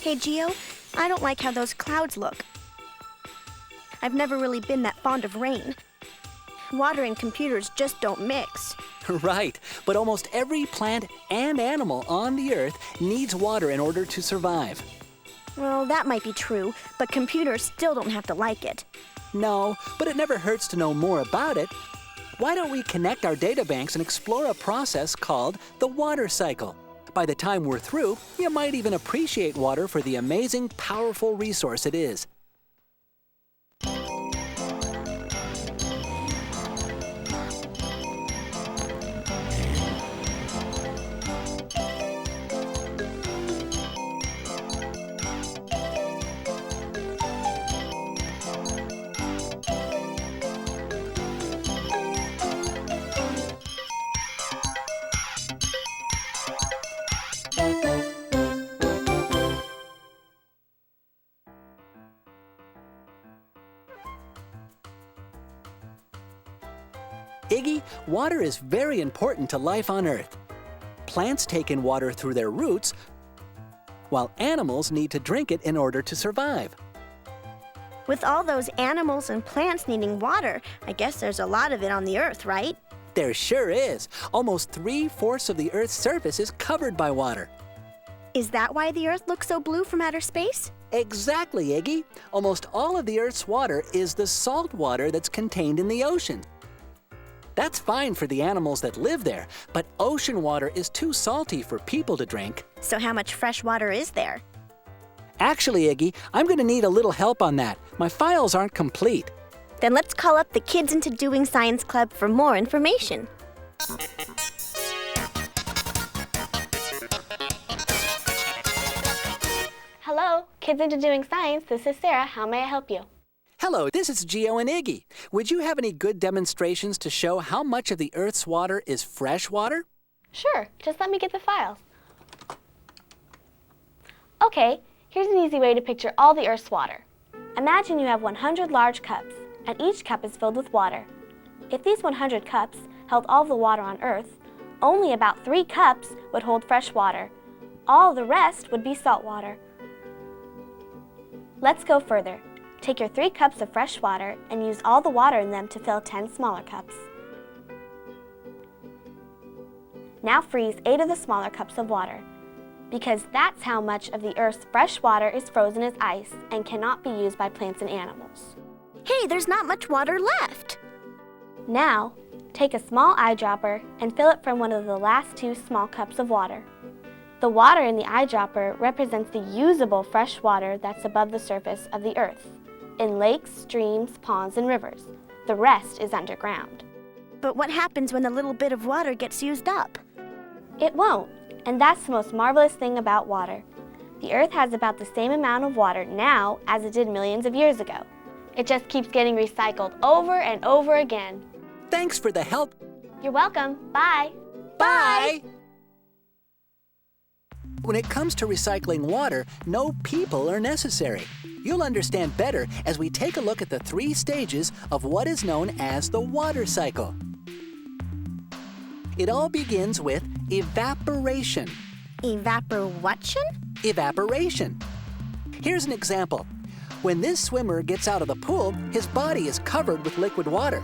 Hey, Geo, I don't like how those clouds look. I've never really been that fond of rain. Water and computers just don't mix. Right, but almost every plant and animal on the Earth needs water in order to survive. Well, that might be true, but computers still don't have to like it. No, but it never hurts to know more about it. Why don't we connect our databanks and explore a process called the water cycle? By the time we're through, you might even appreciate water for the amazing, powerful resource it is. Iggy, water is very important to life on Earth. Plants take in water through their roots, while animals need to drink it in order to survive. With all those animals and plants needing water, I guess there's a lot of it on the Earth, right? There sure is. Almost 3/4 of the Earth's surface is covered by water. Is that why the Earth looks so blue from outer space? Exactly, Iggy. Almost all of the Earth's water is the salt water that's contained in the ocean. That's fine for the animals that live there, but ocean water is too salty for people to drink. So how much fresh water is there? Actually, Iggy, I'm going to need a little help on that. My files aren't complete. Then let's call up the Kids Into Doing Science Club for more information. Hello, Kids Into Doing Science. This is Sarah. How may I help you? Hello, this is Geo and Iggy. Would you have any good demonstrations to show how much of the Earth's water is fresh water? Sure, just let me get the files. Okay, here's an easy way to picture all the Earth's water. Imagine you have 100 large cups, and each cup is filled with water. If these 100 cups held all the water on Earth, only about 3 cups would hold fresh water. All the rest would be salt water. Let's go further. Take your 3 cups of fresh water and use all the water in them to fill 10 smaller cups. Now freeze 8 of the smaller cups of water, because that's how much of the Earth's fresh water is frozen as ice and cannot be used by plants and animals. Hey, there's not much water left. Now, take a small eyedropper and fill it from one of the last 2 small cups of water. The water in the eyedropper represents the usable fresh water that's above the surface of the Earth, in lakes, streams, ponds, and rivers. The rest is underground. But what happens when a little bit of water gets used up? It won't, and that's the most marvelous thing about water. The Earth has about the same amount of water now as it did millions of years ago. It just keeps getting recycled over and over again. Thanks for the help. You're welcome. Bye. Bye! When it comes to recycling water, no people are necessary. You'll understand better as we take a look at the 3 stages of what is known as the water cycle. It all begins with evaporation. Evaporation? Evaporation. Here's an example. When this swimmer gets out of the pool, his body is covered with liquid water.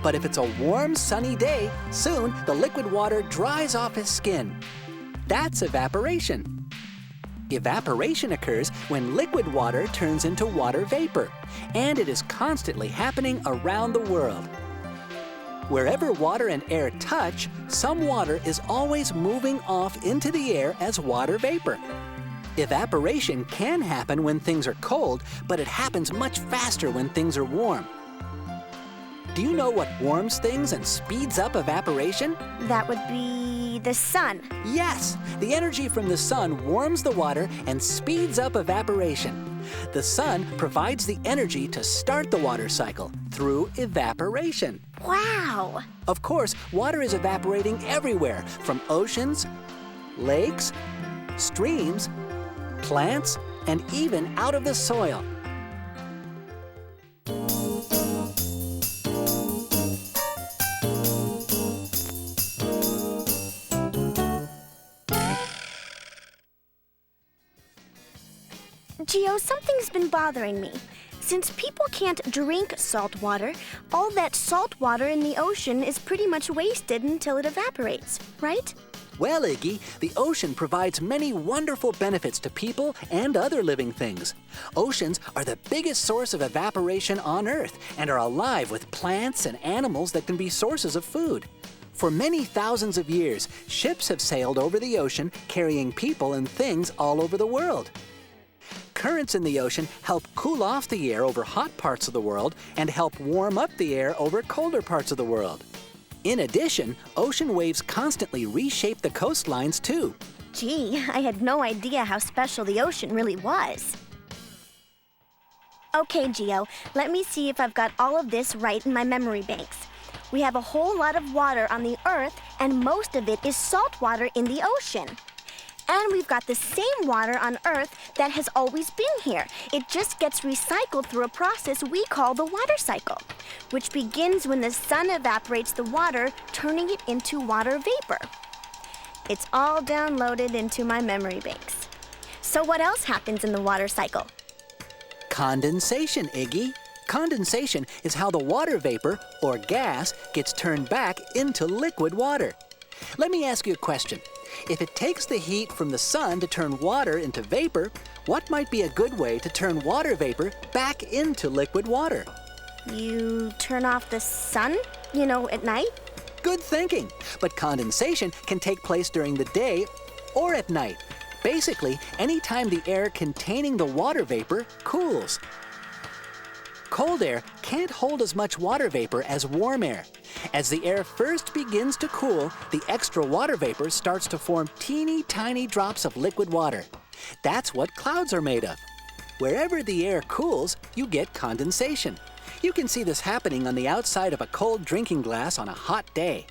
But if it's a warm, sunny day, soon the liquid water dries off his skin. That's evaporation. Evaporation occurs when liquid water turns into water vapor, and it is constantly happening around the world. Wherever water and air touch, some water is always moving off into the air as water vapor. Evaporation can happen when things are cold, but it happens much faster when things are warm. Do you know what warms things and speeds up evaporation? That would be the sun. Yes, the energy from the sun warms the water and speeds up evaporation. The sun provides the energy to start the water cycle through evaporation. Wow! Of course, water is evaporating everywhere, from oceans, lakes, streams, plants, and even out of the soil. Geo, something's been bothering me. Since people can't drink salt water, all that salt water in the ocean is pretty much wasted until it evaporates, right? Well, Iggy, the ocean provides many wonderful benefits to people and other living things. Oceans are the biggest source of evaporation on Earth and are alive with plants and animals that can be sources of food. For many thousands of years, ships have sailed over the ocean carrying people and things all over the world. Currents in the ocean help cool off the air over hot parts of the world and help warm up the air over colder parts of the world. In addition, ocean waves constantly reshape the coastlines too. Gee, I had no idea how special the ocean really was. Okay, Geo, let me see if I've got all of this right in my memory banks. We have a whole lot of water on the Earth, and most of it is salt water in the ocean. And we've got the same water on Earth that has always been here. It just gets recycled through a process we call the water cycle, which begins when the sun evaporates the water, turning it into water vapor. It's all downloaded into my memory banks. So what else happens in the water cycle? Condensation, Iggy. Condensation is how the water vapor, or gas, gets turned back into liquid water. Let me ask you a question. If it takes the heat from the sun to turn water into vapor, what might be a good way to turn water vapor back into liquid water? You turn off the sun, at night? Good thinking. But condensation can take place during the day or at night. Basically, anytime the air containing the water vapor cools. Cold air can't hold as much water vapor as warm air. As the air first begins to cool, the extra water vapor starts to form teeny tiny drops of liquid water. That's what clouds are made of. Wherever the air cools, you get condensation. You can see this happening on the outside of a cold drinking glass on a hot day.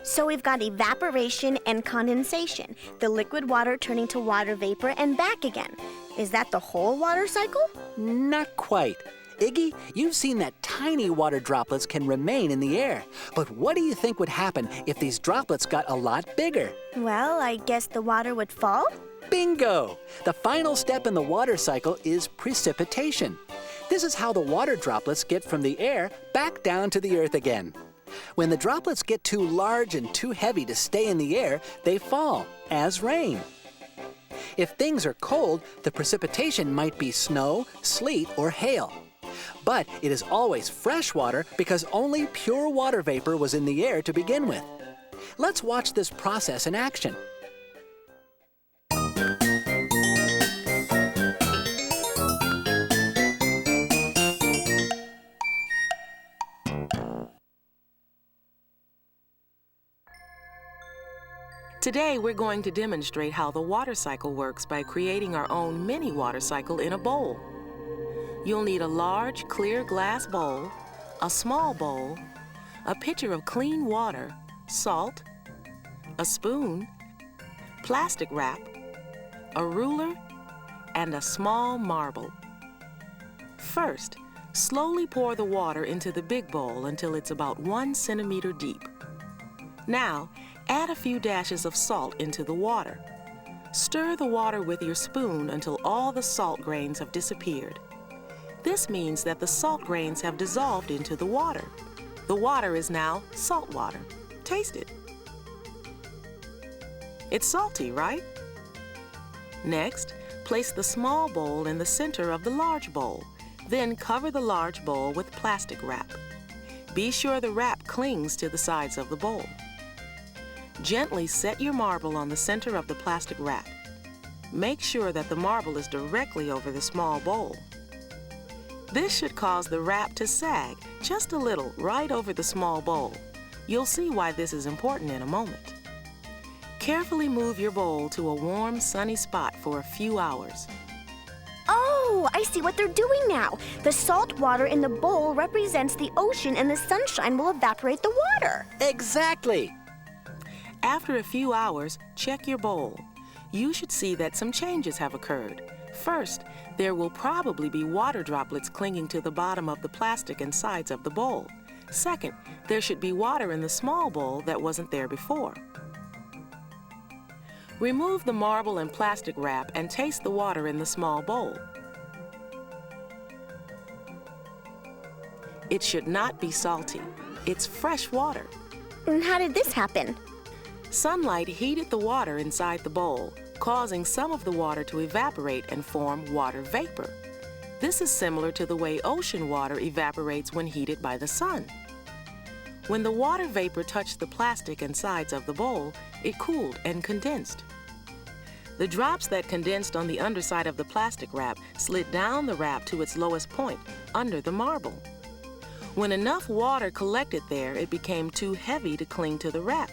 So we've got evaporation and condensation, the liquid water turning to water vapor and back again. Is that the whole water cycle? Not quite. Iggy, you've seen that tiny water droplets can remain in the air. But what do you think would happen if these droplets got a lot bigger? Well, I guess the water would fall. Bingo! The final step in the water cycle is precipitation. This is how the water droplets get from the air back down to the earth again. When the droplets get too large and too heavy to stay in the air, they fall as rain. If things are cold, the precipitation might be snow, sleet, or hail. But it is always fresh water because only pure water vapor was in the air to begin with. Let's watch this process in action. Today, we're going to demonstrate how the water cycle works by creating our own mini water cycle in a bowl. You'll need a large, clear glass bowl, a small bowl, a pitcher of clean water, salt, a spoon, plastic wrap, a ruler, and a small marble. First, slowly pour the water into the big bowl until it's about 1 centimeter deep. Now, add a few dashes of salt into the water. Stir the water with your spoon until all the salt grains have disappeared. This means that the salt grains have dissolved into the water. The water is now salt water. Taste it. It's salty, right? Next, place the small bowl in the center of the large bowl. Then cover the large bowl with plastic wrap. Be sure the wrap clings to the sides of the bowl. Gently set your marble on the center of the plastic wrap. Make sure that the marble is directly over the small bowl. This should cause the wrap to sag just a little right over the small bowl. You'll see why this is important in a moment. Carefully move your bowl to a warm, sunny spot for a few hours. Oh, I see what they're doing now. The salt water in the bowl represents the ocean, and the sunshine will evaporate the water. Exactly! After a few hours, check your bowl. You should see that some changes have occurred. First, there will probably be water droplets clinging to the bottom of the plastic and sides of the bowl. Second, there should be water in the small bowl that wasn't there before. Remove the marble and plastic wrap and taste the water in the small bowl. It should not be salty. It's fresh water. And how did this happen? Sunlight heated the water inside the bowl, causing some of the water to evaporate and form water vapor. This is similar to the way ocean water evaporates when heated by the sun. When the water vapor touched the plastic and sides of the bowl, it cooled and condensed. The drops that condensed on the underside of the plastic wrap slid down the wrap to its lowest point, under the marble. When enough water collected there, it became too heavy to cling to the wrap,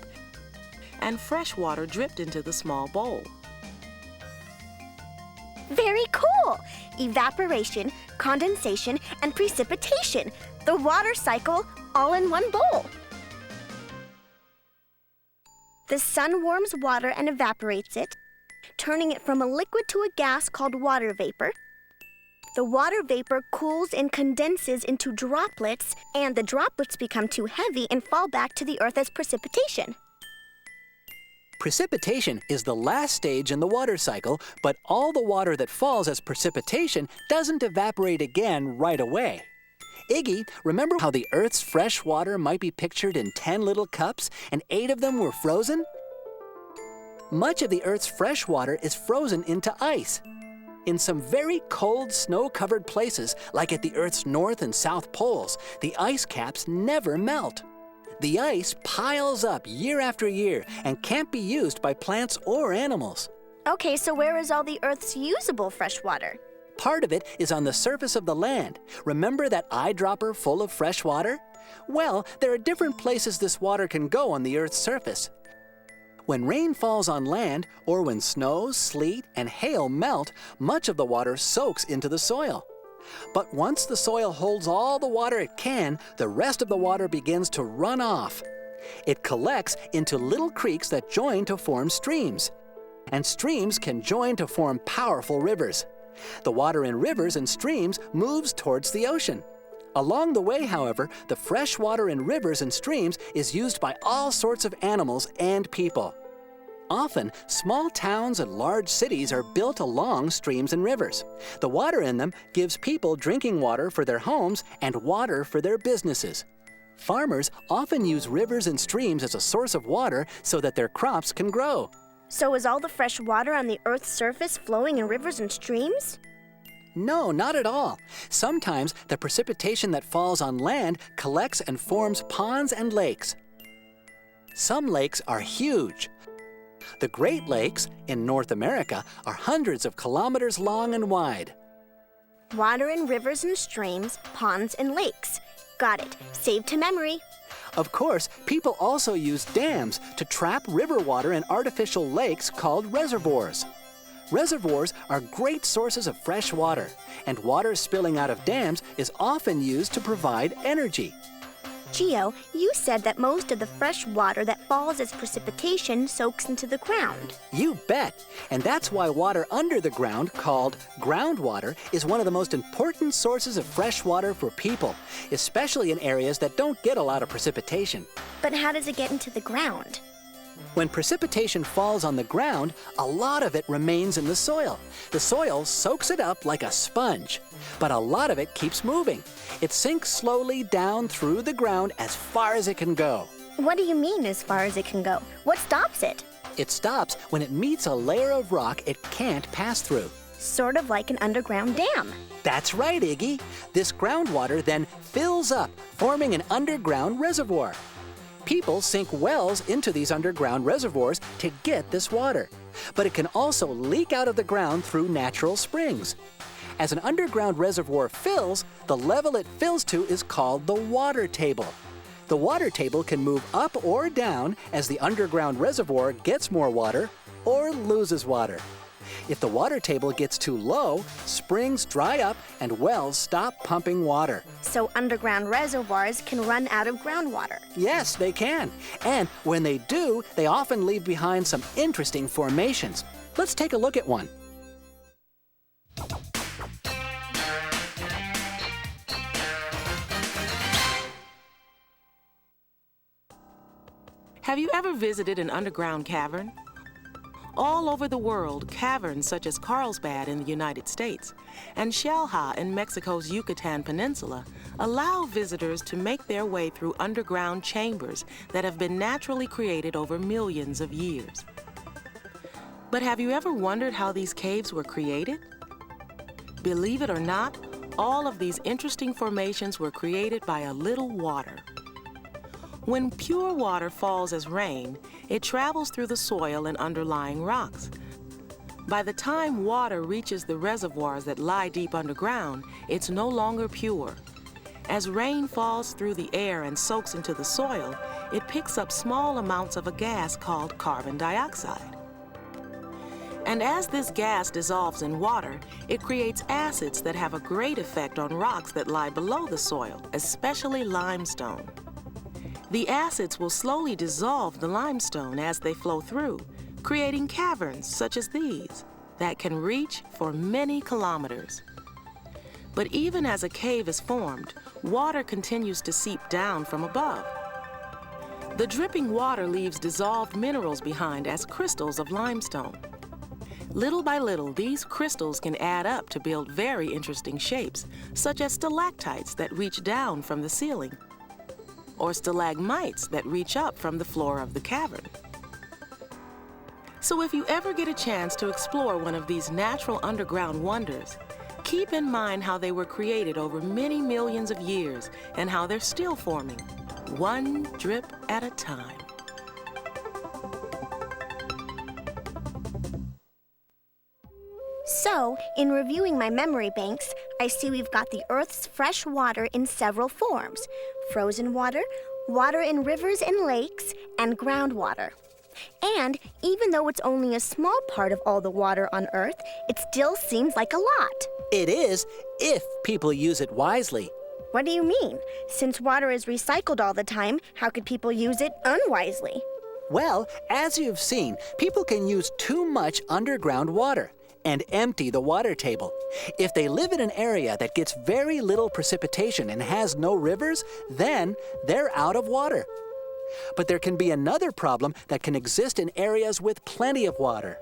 and fresh water dripped into the small bowl. Very cool! Evaporation, condensation, and precipitation. The water cycle all in one bowl. The sun warms water and evaporates it, turning it from a liquid to a gas called water vapor. The water vapor cools and condenses into droplets, and the droplets become too heavy and fall back to the earth as precipitation. Precipitation is the last stage in the water cycle, but all the water that falls as precipitation doesn't evaporate again right away. Iggy, remember how the Earth's fresh water might be pictured in 10 little cups and 8 of them were frozen? Much of the Earth's fresh water is frozen into ice. In some very cold, snow-covered places, like at the Earth's north and south poles, the ice caps never melt. The ice piles up year after year and can't be used by plants or animals. Okay, so where is all the Earth's usable fresh water? Part of it is on the surface of the land. Remember that eyedropper full of fresh water? Well, there are different places this water can go on the Earth's surface. When rain falls on land, or when snow, sleet, and hail melt, much of the water soaks into the soil. But once the soil holds all the water it can, the rest of the water begins to run off. It collects into little creeks that join to form streams. And streams can join to form powerful rivers. The water in rivers and streams moves towards the ocean. Along the way, however, the fresh water in rivers and streams is used by all sorts of animals and people. Often, small towns and large cities are built along streams and rivers. The water in them gives people drinking water for their homes and water for their businesses. Farmers often use rivers and streams as a source of water so that their crops can grow. So is all the fresh water on the Earth's surface flowing in rivers and streams? No, not at all. Sometimes the precipitation that falls on land collects and forms ponds and lakes. Some lakes are huge. The Great Lakes in North America are hundreds of kilometers long and wide. Water in rivers and streams, ponds and lakes. Got it. Saved to memory. Of course, people also use dams to trap river water in artificial lakes called reservoirs. Reservoirs are great sources of fresh water, and water spilling out of dams is often used to provide energy. Gio, you said that most of the fresh water that falls as precipitation soaks into the ground. You bet! And that's why water under the ground, called groundwater, is one of the most important sources of fresh water for people, especially in areas that don't get a lot of precipitation. But how does it get into the ground? When precipitation falls on the ground, a lot of it remains in the soil. The soil soaks it up like a sponge, but a lot of it keeps moving. It sinks slowly down through the ground as far as it can go. What do you mean as far as it can go? What stops it? It stops when it meets a layer of rock it can't pass through. Sort of like an underground dam. That's right, Iggy. This groundwater then fills up, forming an underground reservoir. People sink wells into these underground reservoirs to get this water. But it can also leak out of the ground through natural springs. As an underground reservoir fills, the level it fills to is called the water table. The water table can move up or down as the underground reservoir gets more water or loses water. If the water table gets too low, springs dry up and wells stop pumping water. So underground reservoirs can run out of groundwater. Yes, they can. And when they do, they often leave behind some interesting formations. Let's take a look at one. Have you ever visited an underground cavern? All over the world, caverns such as Carlsbad in the United States and Xel in Mexico's Yucatan Peninsula allow visitors to make their way through underground chambers that have been naturally created over millions of years. But have you ever wondered how these caves were created? Believe it or not, all of these interesting formations were created by a little water. When pure water falls as rain, it travels through the soil and underlying rocks. By the time water reaches the reservoirs that lie deep underground, it's no longer pure. As rain falls through the air and soaks into the soil, it picks up small amounts of a gas called carbon dioxide. And as this gas dissolves in water, it creates acids that have a great effect on rocks that lie below the soil, especially limestone. The acids will slowly dissolve the limestone as they flow through, creating caverns such as these that can reach for many kilometers. But even as a cave is formed, water continues to seep down from above. The dripping water leaves dissolved minerals behind as crystals of limestone. Little by little, these crystals can add up to build very interesting shapes, such as stalactites that reach down from the ceiling, or stalagmites that reach up from the floor of the cavern. So if you ever get a chance to explore one of these natural underground wonders, keep in mind how they were created over many millions of years and how they're still forming, one drip at a time. So, in reviewing my memory banks, I see we've got the Earth's fresh water in several forms: frozen water, water in rivers and lakes, and groundwater. And even though it's only a small part of all the water on Earth, it still seems like a lot. It is, if people use it wisely. What do you mean? Since water is recycled all the time, how could people use it unwisely? Well, as you've seen, people can use too much underground water and empty the water table. If they live in an area that gets very little precipitation and has no rivers, then they're out of water. But there can be another problem that can exist in areas with plenty of water.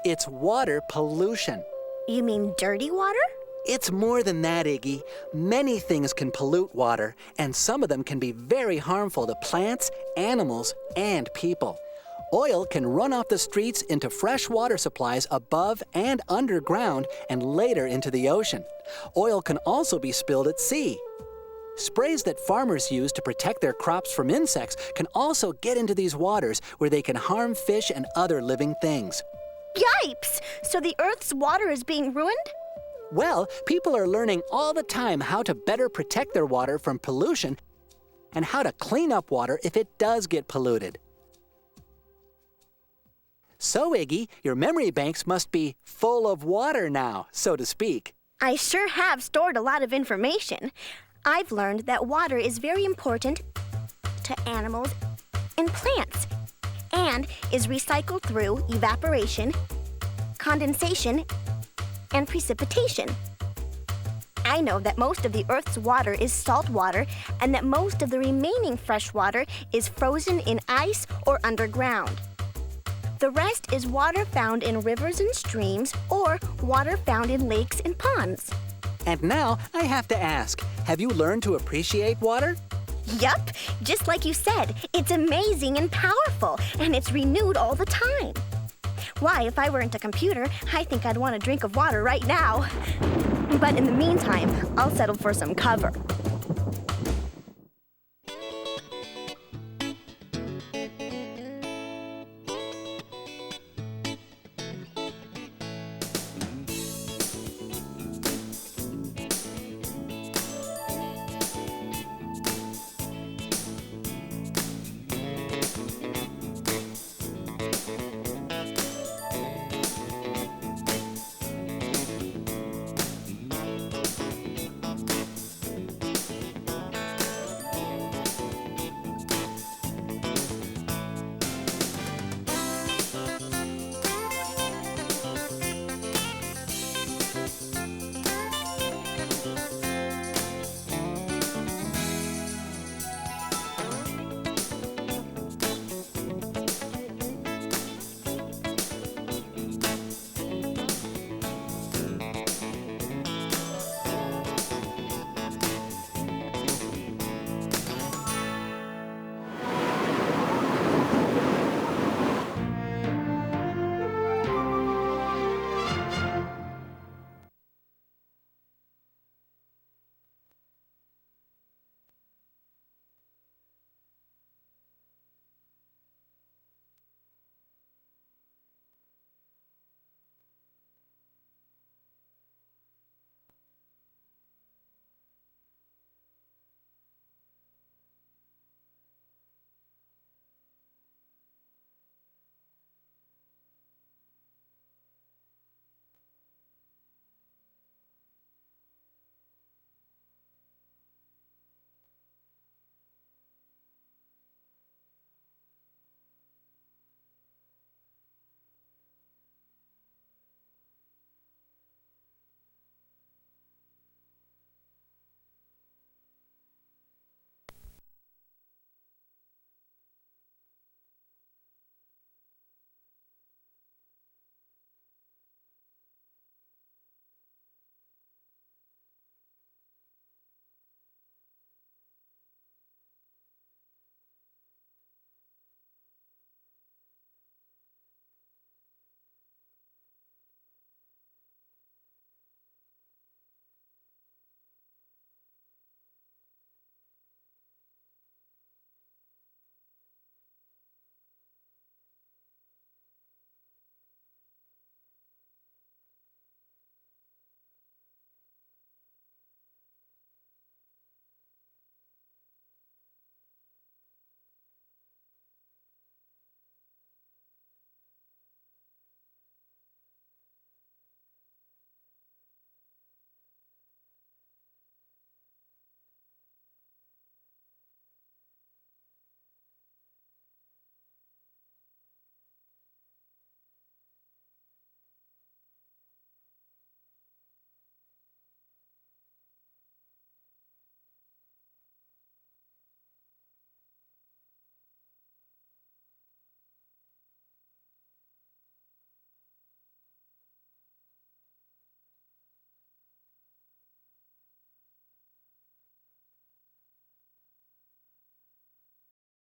It's water pollution. You mean dirty water? It's more than that, Iggy. Many things can pollute water, and some of them can be very harmful to plants, animals, and people. Oil can run off the streets into fresh water supplies above and underground and later into the ocean. Oil can also be spilled at sea. Sprays that farmers use to protect their crops from insects can also get into these waters where they can harm fish and other living things. Yipes! So the Earth's water is being ruined? Well, people are learning all the time how to better protect their water from pollution and how to clean up water if it does get polluted. So, Iggy, your memory banks must be full of water now, so to speak. I sure have stored a lot of information. I've learned that water is very important to animals and plants and is recycled through evaporation, condensation, and precipitation. I know that most of the Earth's water is salt water and that most of the remaining fresh water is frozen in ice or underground. The rest is water found in rivers and streams or water found in lakes and ponds. And now I have to ask, have you learned to appreciate water? Yup, just like you said, it's amazing and powerful, and it's renewed all the time. Why, if I weren't a computer, I think I'd want a drink of water right now. But in the meantime, I'll settle for some cover.